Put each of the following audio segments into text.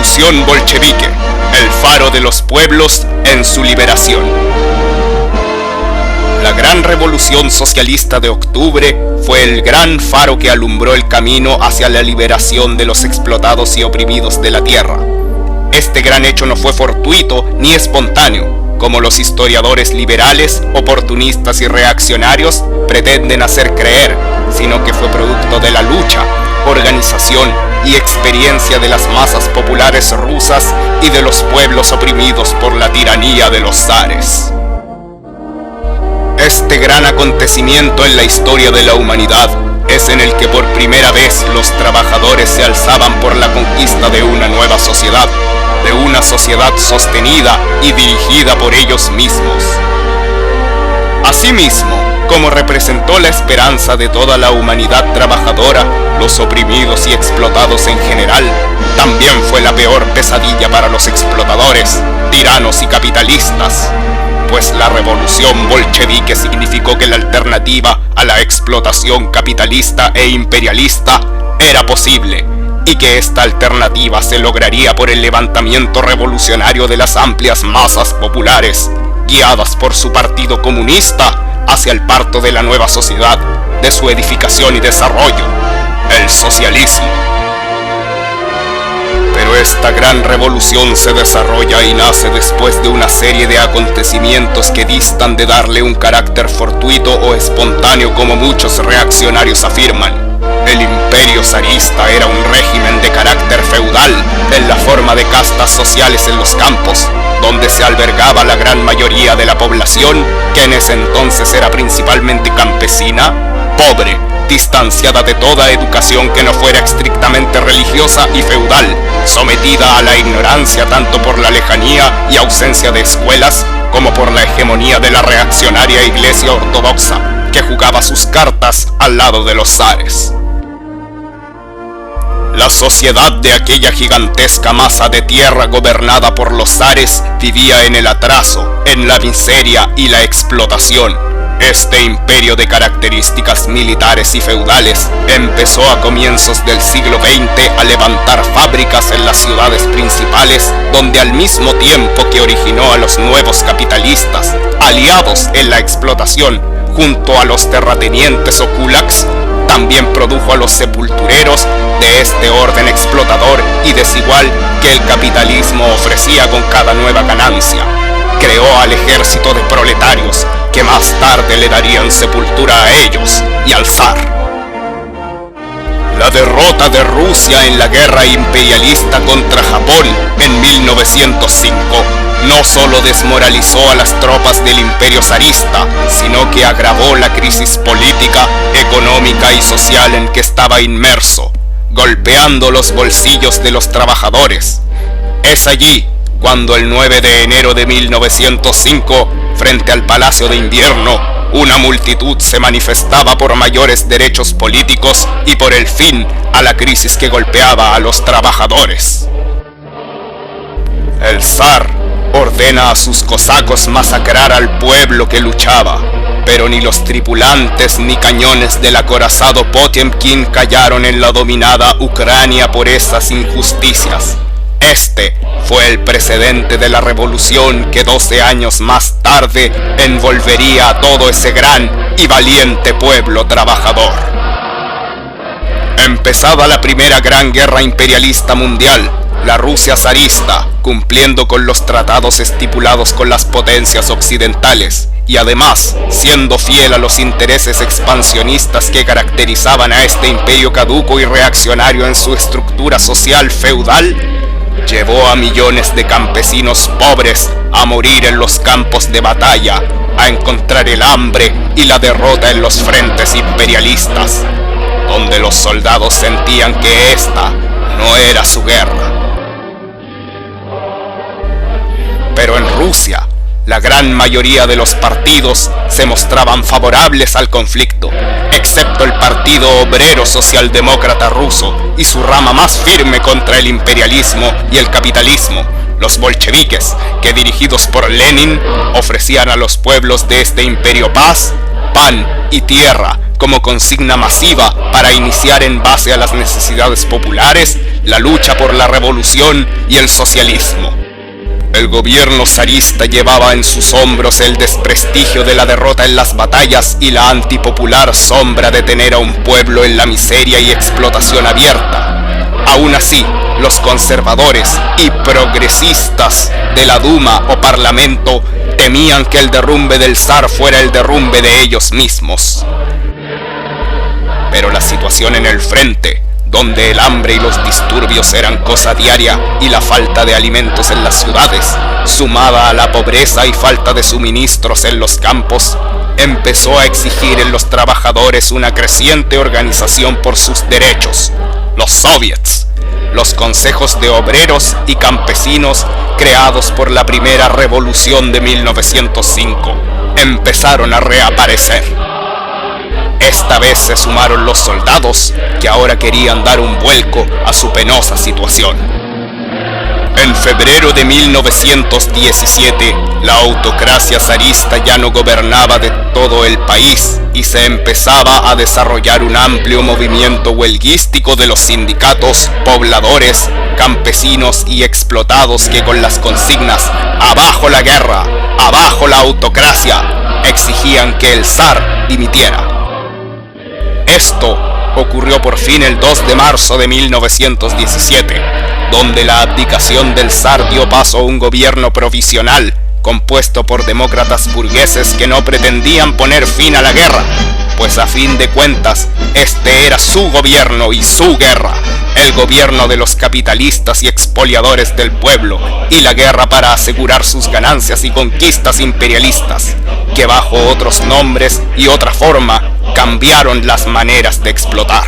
Revolución bolchevique, el faro de los pueblos en su liberación. La gran revolución socialista de octubre fue el gran faro que alumbró el camino hacia la liberación de los explotados y oprimidos de la tierra. Este gran hecho no fue fortuito ni espontáneo, como los historiadores liberales, oportunistas y reaccionarios pretenden hacer creer, sino que fue producto de la lucha, organización y experiencia de las masas populares rusas y de los pueblos oprimidos por la tiranía de los zares. Este gran acontecimiento en la historia de la humanidad es en el que por primera vez los trabajadores se alzaban por la conquista de una nueva sociedad, de una sociedad sostenida y dirigida por ellos mismos. Asimismo, como representó la esperanza de toda la humanidad trabajadora, los oprimidos y explotados en general, también fue la peor pesadilla para los explotadores, tiranos y capitalistas, pues la revolución bolchevique significó que la alternativa a la explotación capitalista e imperialista era posible, y que esta alternativa se lograría por el levantamiento revolucionario de las amplias masas populares, guiadas por su partido comunista, hacia el parto de la nueva sociedad, de su edificación y desarrollo, el socialismo. Pero esta gran revolución se desarrolla y nace después de una serie de acontecimientos que distan de darle un carácter fortuito o espontáneo como muchos reaccionarios afirman. El imperio zarista era un régimen de carácter feudal, en la forma de castas sociales en los campos, donde se albergaba la gran mayoría de la población, que en ese entonces era principalmente campesina, pobre, distanciada de toda educación que no fuera estrictamente religiosa y feudal, sometida a la ignorancia tanto por la lejanía y ausencia de escuelas, como por la hegemonía de la reaccionaria Iglesia Ortodoxa, que jugaba sus cartas al lado de los zares. La sociedad de aquella gigantesca masa de tierra gobernada por los zares vivía en el atraso, en la miseria y la explotación. Este imperio de características militares y feudales empezó a comienzos del siglo XX a levantar fábricas en las ciudades principales, donde al mismo tiempo que originó a los nuevos capitalistas, aliados en la explotación, junto a los terratenientes o kulaks, también produjo a los sepultureros de este orden explotador y desigual que el capitalismo ofrecía con cada nueva ganancia. Creó al ejército de proletarios, que más tarde le darían sepultura a ellos y al zar. La derrota de Rusia en la guerra imperialista contra Japón en 1905 no solo desmoralizó a las tropas del imperio zarista, sino que agravó la crisis política, económica y social en que estaba inmerso, golpeando los bolsillos de los trabajadores. Es allí cuando el 9 de enero de 1905, frente al Palacio de Invierno, una multitud se manifestaba por mayores derechos políticos y por el fin a la crisis que golpeaba a los trabajadores. El zar ordena a sus cosacos masacrar al pueblo que luchaba, pero ni los tripulantes ni cañones del acorazado Potemkin callaron en la dominada Ucrania por esas injusticias. Este fue el precedente de la revolución que 12 años más tarde envolvería a todo ese gran y valiente pueblo trabajador. Empezada la primera gran guerra imperialista mundial, la Rusia zarista, cumpliendo con los tratados estipulados con las potencias occidentales, y además siendo fiel a los intereses expansionistas que caracterizaban a este imperio caduco y reaccionario en su estructura social feudal, llevó a millones de campesinos pobres a morir en los campos de batalla, a encontrar el hambre y la derrota en los frentes imperialistas, donde los soldados sentían que esta no era su guerra. Pero en Rusia, la gran mayoría de los partidos se mostraban favorables al conflicto, excepto el Partido Obrero Socialdemócrata Ruso y su rama más firme contra el imperialismo y el capitalismo, los bolcheviques, que dirigidos por Lenin ofrecían a los pueblos de este imperio paz, pan y tierra como consigna masiva para iniciar en base a las necesidades populares la lucha por la revolución y el socialismo. El gobierno zarista llevaba en sus hombros el desprestigio de la derrota en las batallas y la antipopular sombra de tener a un pueblo en la miseria y explotación abierta. Aún así, los conservadores y progresistas de la Duma o Parlamento temían que el derrumbe del zar fuera el derrumbe de ellos mismos. Pero la situación en el frente, donde el hambre y los disturbios eran cosa diaria y la falta de alimentos en las ciudades, sumada a la pobreza y falta de suministros en los campos, empezó a exigir en los trabajadores una creciente organización por sus derechos. Los soviets, los consejos de obreros y campesinos creados por la primera revolución de 1905, empezaron a reaparecer. Esta vez se sumaron los soldados, que ahora querían dar un vuelco a su penosa situación. En febrero de 1917, la autocracia zarista ya no gobernaba de todo el país y se empezaba a desarrollar un amplio movimiento huelguístico de los sindicatos, pobladores, campesinos y explotados que con las consignas «¡Abajo la guerra! ¡Abajo la autocracia!» exigían que el zar dimitiera. Esto ocurrió por fin el 2 de marzo de 1917, donde la abdicación del zar dio paso a un gobierno provisional compuesto por demócratas burgueses que no pretendían poner fin a la guerra, pues a fin de cuentas este era su gobierno y su guerra, el gobierno de los capitalistas y expoliadores del pueblo, y la guerra para asegurar sus ganancias y conquistas imperialistas, que bajo otros nombres y otra forma cambiaron las maneras de explotar.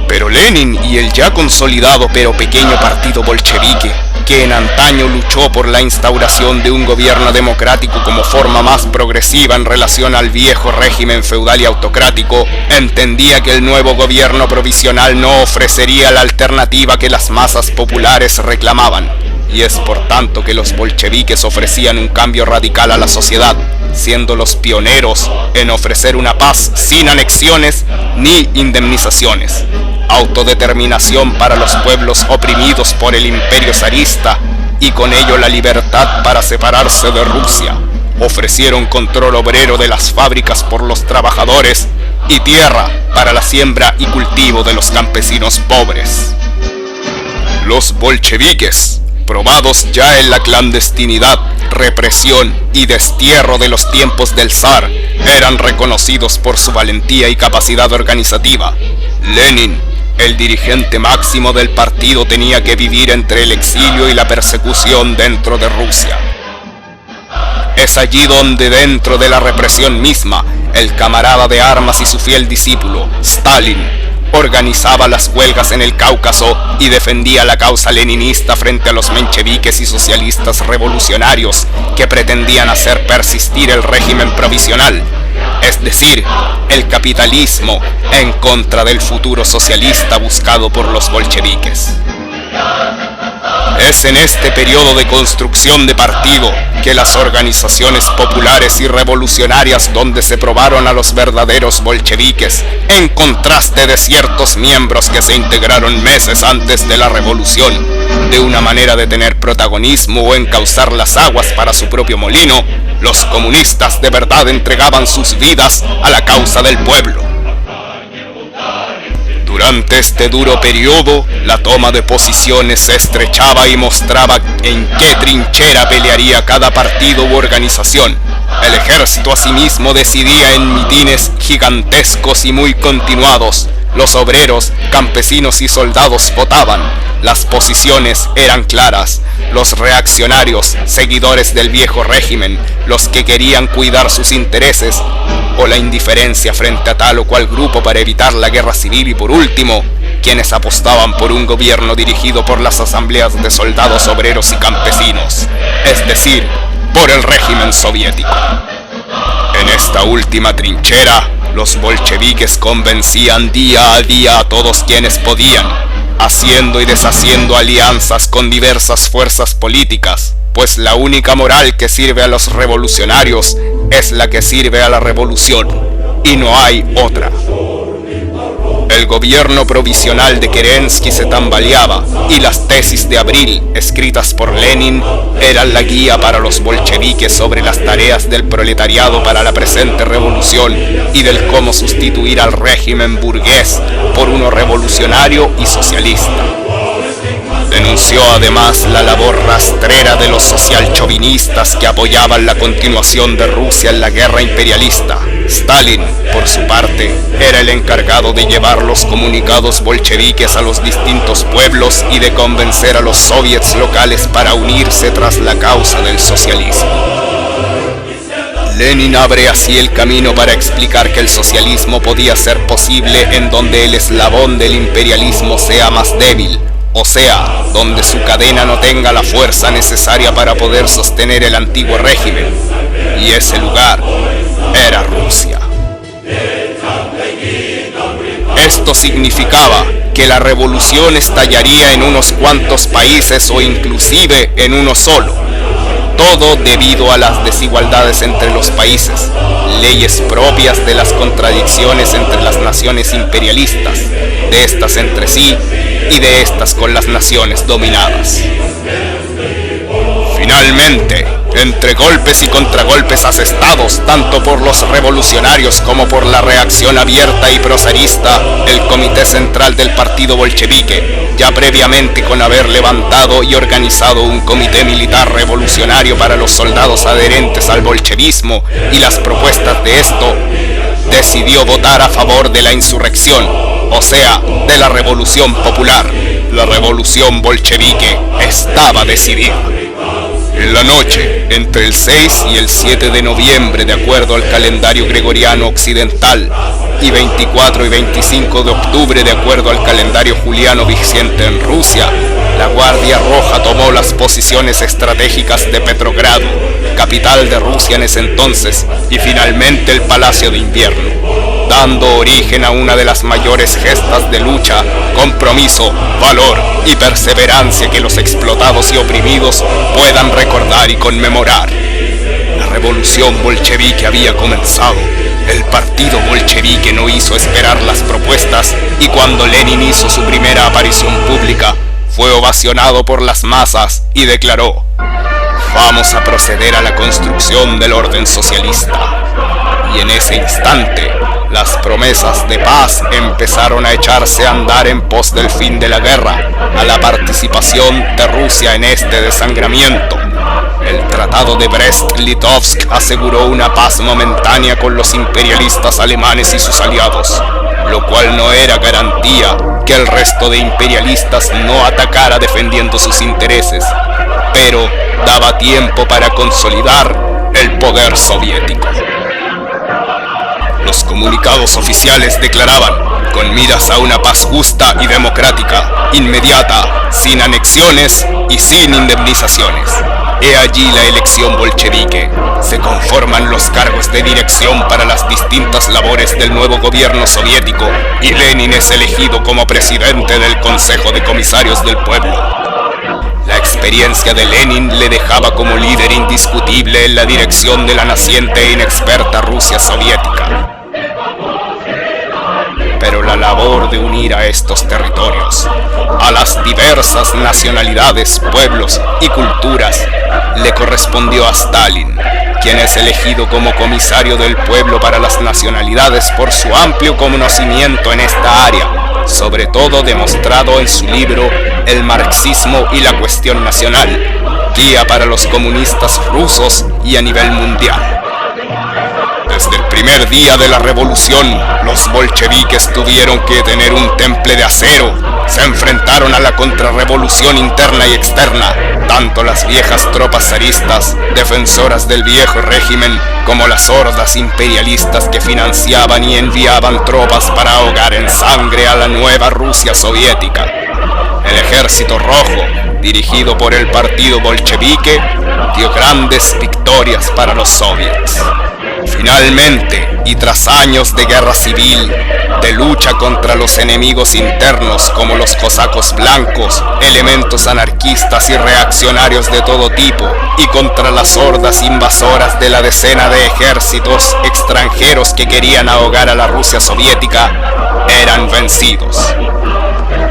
Pero Lenin y el ya consolidado pero pequeño partido bolchevique, que en antaño luchó por la instauración de un gobierno democrático como forma más progresiva en relación al viejo régimen feudal y autocrático, entendía que el nuevo gobierno provisional no ofrecería la alternativa que las masas populares reclamaban, y es por tanto que los bolcheviques ofrecían un cambio radical a la sociedad, siendo los pioneros en ofrecer una paz sin anexiones ni indemnizaciones, autodeterminación para los pueblos oprimidos por el imperio zarista y con ello la libertad para separarse de Rusia. Ofrecieron control obrero de las fábricas por los trabajadores y tierra para la siembra y cultivo de los campesinos pobres. Los bolcheviques, probados ya en la clandestinidad, represión y destierro de los tiempos del zar, eran reconocidos por su valentía y capacidad organizativa. Lenin, el dirigente máximo del partido, tenía que vivir entre el exilio y la persecución dentro de Rusia. Es allí donde, dentro de la represión misma, el camarada de armas y su fiel discípulo, Stalin, organizaba las huelgas en el Cáucaso y defendía la causa leninista frente a los mencheviques y socialistas revolucionarios que pretendían hacer persistir el régimen provisional, es decir, el capitalismo en contra del futuro socialista buscado por los bolcheviques. Es en este periodo de construcción de partido que las organizaciones populares y revolucionarias donde se probaron a los verdaderos bolcheviques, en contraste de ciertos miembros que se integraron meses antes de la revolución, de una manera de tener protagonismo o encauzar las aguas para su propio molino, los comunistas de verdad entregaban sus vidas a la causa del pueblo. Durante este duro periodo, la toma de posiciones se estrechaba y mostraba en qué trinchera pelearía cada partido u organización. El ejército asimismo decidía en mitines gigantescos y muy continuados. Los obreros, campesinos y soldados votaban. Las posiciones eran claras. Los reaccionarios, seguidores del viejo régimen, los que querían cuidar sus intereses, o la indiferencia frente a tal o cual grupo para evitar la guerra civil, y por último, quienes apostaban por un gobierno dirigido por las asambleas de soldados, obreros y campesinos, es decir, por el régimen soviético. En esta última trinchera, los bolcheviques convencían día a día a todos quienes podían, haciendo y deshaciendo alianzas con diversas fuerzas políticas, pues la única moral que sirve a los revolucionarios es la que sirve a la revolución, y no hay otra. El gobierno provisional de Kerensky se tambaleaba y las tesis de abril, escritas por Lenin, eran la guía para los bolcheviques sobre las tareas del proletariado para la presente revolución y del cómo sustituir al régimen burgués por uno revolucionario y socialista. Denunció además la labor rastrera de los socialchauvinistas que apoyaban la continuación de Rusia en la guerra imperialista. Stalin, por su parte, era el encargado de llevar los comunicados bolcheviques a los distintos pueblos y de convencer a los soviets locales para unirse tras la causa del socialismo. Lenin abre así el camino para explicar que el socialismo podía ser posible en donde el eslabón del imperialismo sea más débil, o sea, donde su cadena no tenga la fuerza necesaria para poder sostener el antiguo régimen, y ese lugar era Rusia. Esto significaba que la revolución estallaría en unos cuantos países o inclusive en uno solo, todo debido a las desigualdades entre los países, leyes propias de las contradicciones entre las naciones imperialistas, de estas entre sí y de estas con las naciones dominadas. Finalmente, entre golpes y contragolpes asestados tanto por los revolucionarios como por la reacción abierta y prosarista, el Comité Central del Partido Bolchevique, ya previamente con haber levantado y organizado un comité militar revolucionario para los soldados adherentes al bolchevismo y las propuestas de esto, decidió votar a favor de la insurrección, o sea, de la revolución popular. La revolución bolchevique estaba decidida. En la noche, entre el 6 y el 7 de noviembre, de acuerdo al calendario gregoriano occidental, y 24 y 25 de octubre, de acuerdo al calendario juliano vigente en Rusia, la Guardia Roja tomó las posiciones estratégicas de Petrogrado, capital de Rusia en ese entonces, y finalmente el Palacio de Invierno, dando origen a una de las mayores gestas de lucha, compromiso, valor y perseverancia que los explotados y oprimidos puedan recordar y conmemorar. La revolución bolchevique había comenzado. El partido bolchevique no hizo esperar las propuestas y cuando Lenin hizo su primera aparición pública, fue ovacionado por las masas y declaró: "Vamos a proceder a la construcción del orden socialista". Y en ese instante, las promesas de paz empezaron a echarse a andar en pos del fin de la guerra, a la participación de Rusia en este desangramiento. El Tratado de Brest-Litovsk aseguró una paz momentánea con los imperialistas alemanes y sus aliados, lo cual no era garantía que el resto de imperialistas no atacara defendiendo sus intereses, pero daba tiempo para consolidar el poder soviético. Los comunicados oficiales declaraban, con miras a una paz justa y democrática, inmediata, sin anexiones y sin indemnizaciones. He allí la elección bolchevique. Se conforman los cargos de dirección para las distintas labores del nuevo gobierno soviético y Lenin es elegido como presidente del Consejo de Comisarios del Pueblo. La experiencia de Lenin le dejaba como líder indiscutible en la dirección de la naciente e inexperta Rusia soviética. Pero la labor de unir a estos territorios, a las diversas nacionalidades, pueblos y culturas, le correspondió a Stalin, quien es elegido como comisario del pueblo para las nacionalidades por su amplio conocimiento en esta área, sobre todo demostrado en su libro El marxismo y la cuestión nacional, guía para los comunistas rusos y a nivel mundial. Desde el primer día de la revolución, los bolcheviques tuvieron que tener un temple de acero. Se enfrentaron a la contrarrevolución interna y externa, tanto las viejas tropas zaristas, defensoras del viejo régimen, como las hordas imperialistas que financiaban y enviaban tropas para ahogar en sangre a la nueva Rusia soviética. El Ejército Rojo, dirigido por el partido bolchevique, dio grandes victorias para los soviets. Finalmente, y tras años de guerra civil, de lucha contra los enemigos internos como los cosacos blancos, elementos anarquistas y reaccionarios de todo tipo, y contra las hordas invasoras de la decena de ejércitos extranjeros que querían ahogar a la Rusia soviética, eran vencidos.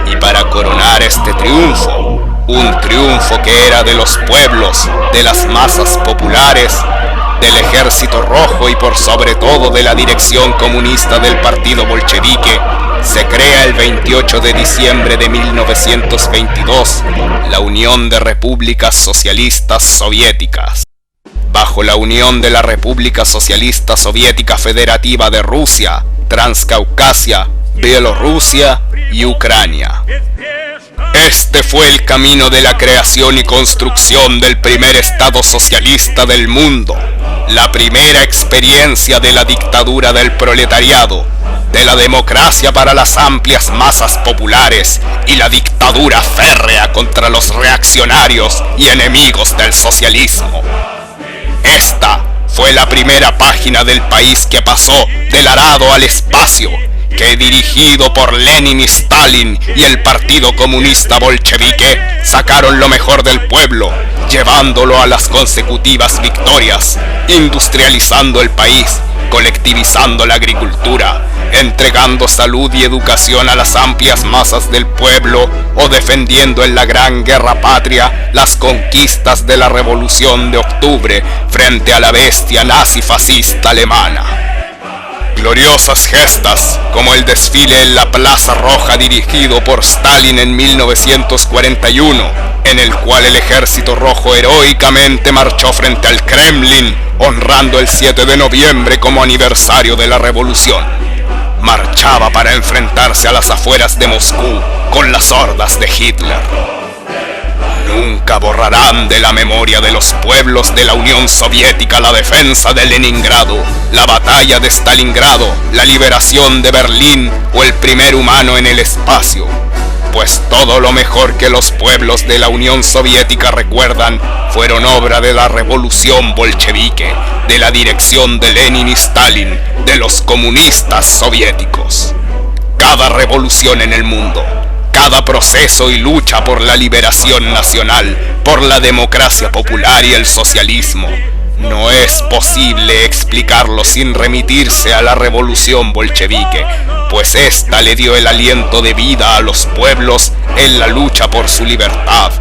Y para coronar este triunfo, un triunfo que era de los pueblos, de las masas populares, del Ejército Rojo y por sobre todo de la dirección comunista del partido bolchevique, se crea el 28 de diciembre de 1922 la Unión de Repúblicas Socialistas Soviéticas. Bajo la unión de la República Socialista Soviética Federativa de Rusia, Transcaucasia, Bielorrusia y Ucrania. Este fue el camino de la creación y construcción del primer Estado socialista del mundo, la primera experiencia de la dictadura del proletariado, de la democracia para las amplias masas populares y la dictadura férrea contra los reaccionarios y enemigos del socialismo. Esta fue la primera página del país que pasó del arado al espacio, que dirigido por Lenin y Stalin y el Partido Comunista Bolchevique sacaron lo mejor del pueblo, llevándolo a las consecutivas victorias, industrializando el país, colectivizando la agricultura, entregando salud y educación a las amplias masas del pueblo o defendiendo en la Gran Guerra Patria las conquistas de la Revolución de Octubre frente a la bestia nazi-fascista alemana. Gloriosas gestas, como el desfile en la Plaza Roja dirigido por Stalin en 1941, en el cual el Ejército Rojo heroicamente marchó frente al Kremlin, honrando el 7 de noviembre como aniversario de la revolución. Marchaba para enfrentarse a las afueras de Moscú con las hordas de Hitler. Nunca borrarán de la memoria de los pueblos de la Unión Soviética la defensa de Leningrado, la batalla de Stalingrado, la liberación de Berlín o el primer humano en el espacio. Pues todo lo mejor que los pueblos de la Unión Soviética recuerdan fueron obra de la revolución bolchevique, de la dirección de Lenin y Stalin, de los comunistas soviéticos. Cada revolución en el mundo, cada proceso y lucha por la liberación nacional, por la democracia popular y el socialismo, no es posible explicarlo sin remitirse a la revolución bolchevique, pues esta le dio el aliento de vida a los pueblos en la lucha por su libertad.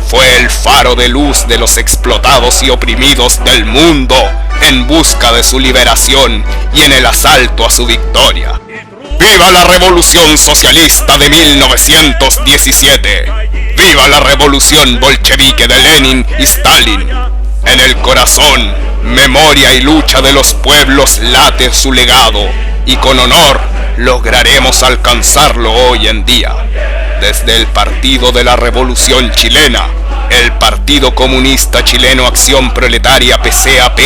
Fue el faro de luz de los explotados y oprimidos del mundo en busca de su liberación y en el asalto a su victoria. ¡Viva la Revolución Socialista de 1917! ¡Viva la Revolución Bolchevique de Lenin y Stalin! En el corazón, memoria y lucha de los pueblos late su legado, y con honor lograremos alcanzarlo hoy en día. Desde el Partido de la Revolución Chilena, el Partido Comunista Chileno Acción Proletaria PCAP,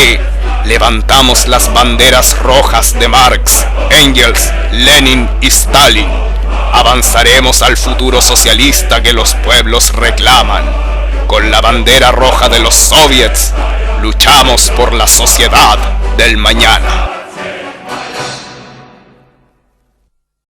levantamos las banderas rojas de Marx, Engels, Lenin y Stalin. Avanzaremos al futuro socialista que los pueblos reclaman. Con la bandera roja de los soviets, luchamos por la sociedad del mañana.